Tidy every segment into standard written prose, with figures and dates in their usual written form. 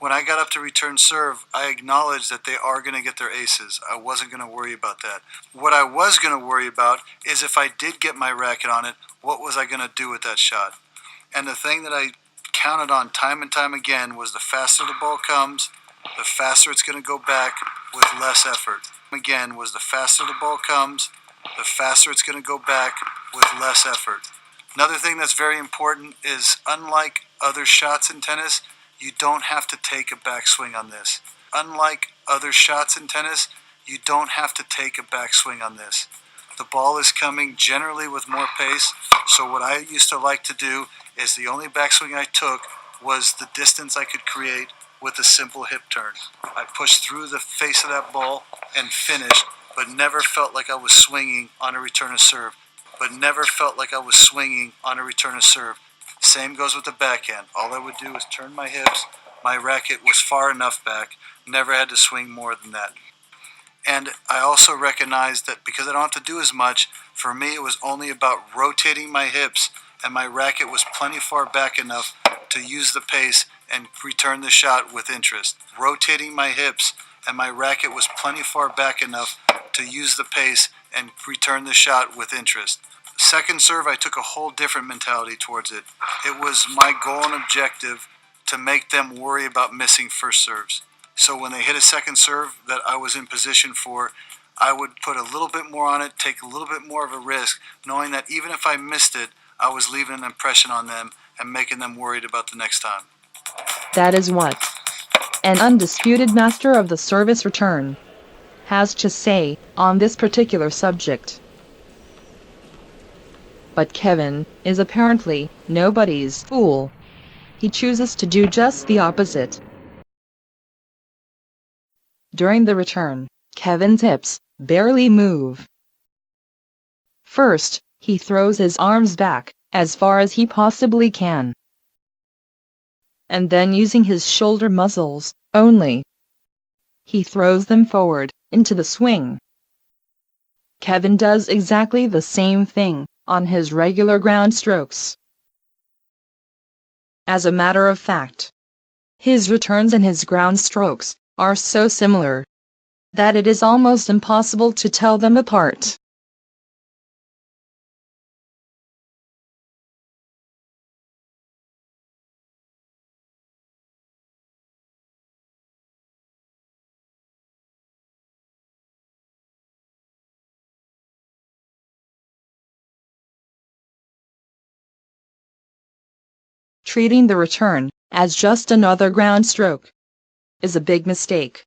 When I got up to return serve, I acknowledged that they are going to get their aces. I wasn't going to worry about that. What I was going to worry about is if I did get my racket on it, what was I going to do with that shot? And the thing that I counted on time and time again was the faster the ball comes, the faster it's going to go back with less effort. Again, was the faster the ball comes, the faster it's going to go back with less effort. Another thing that's very important is, unlike other shots in tennis, you don't have to take a backswing on this. Unlike other shots in tennis, you don't have to take a backswing on this. The ball is coming generally with more pace, so what I used to like to do is the only backswing I took was the distance I could create with a simple hip turn. I pushed through the face of that ball and finished, but never felt like I was swinging on a return of serve. Same goes with the backhand. All I would do is turn my hips. My racket was far enough back. Never had to swing more than that. And I also recognized that because I don't have to do as much, for me it was only about rotating my hips, and my racket was plenty far back enough to use the pace and return the shot with interest. Rotating my hips, and my racket was plenty far back enough to use the pace and return the shot with interest. Second serve, I took a whole different mentality towards it. It was my goal and objective to make them worry about missing first serves. So when they hit a second serve that I was in position for, I would put a little bit more on it, take a little bit more of a risk, knowing that even if I missed it, I was leaving an impression on them and making them worried about the next time. That is what an undisputed master of the service return has to say on this particular subject. But Kevin is apparently nobody's fool. He chooses to do just the opposite. During the return, Kevin's hips barely move. First, he throws his arms back as far as he possibly can, and then using his shoulder muscles only, he throws them forward into the swing. Kevin does exactly the same thing on his regular ground strokes. As a matter of fact, his returns and his ground strokes are so similar that it is almost impossible to tell them apart. Treating the return as just another ground stroke is a big mistake.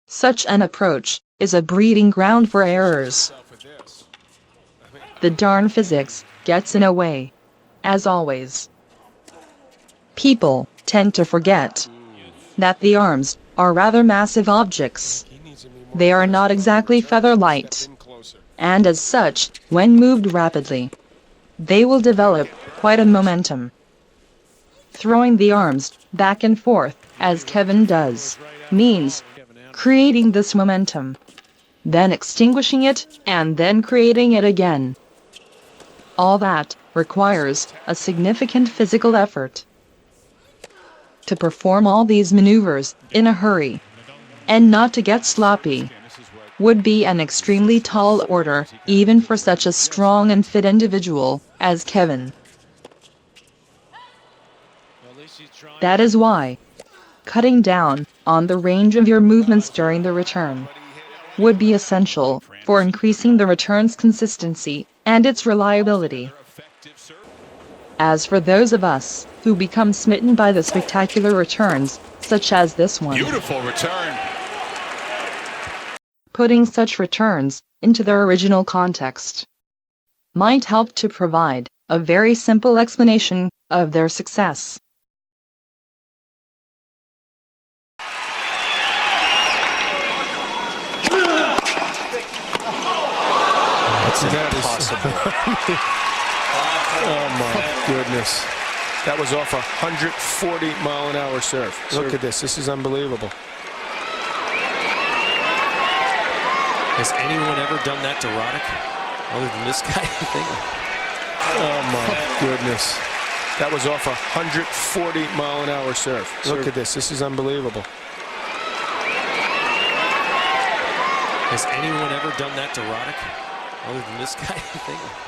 Such an approach is a breeding ground for errors. The darn physics gets in a way, as always. People tend to forget that the arms are rather massive objects. They are not exactly feather-light, and as such, when moved rapidly, they will develop quite a momentum. Throwing the arms back and forth, as Kevin does, means creating this momentum, then extinguishing it, and then creating it again. All that requires a significant physical effort. To perform all these maneuvers in a hurry, and not to get sloppy, would be an extremely tall order, even for such a strong and fit individual as Kevin. That is why cutting down on the range of your movements during the return would be essential for increasing the return's consistency and its reliability. As for those of us who become smitten by the spectacular returns, such as this one, beautiful return. Putting such returns into their original context might help to provide a very simple explanation of their success. That is impossible. Oh my goodness. That was off a 140-mile-an-hour serve. Look at this. This is unbelievable. Has anyone ever done that to Roddick other than this guy? I think. Oh my goodness. That was off a 140-mile-an-hour serve. Look at this. This is unbelievable. Has anyone ever done that to Roddick other than this guy? I think.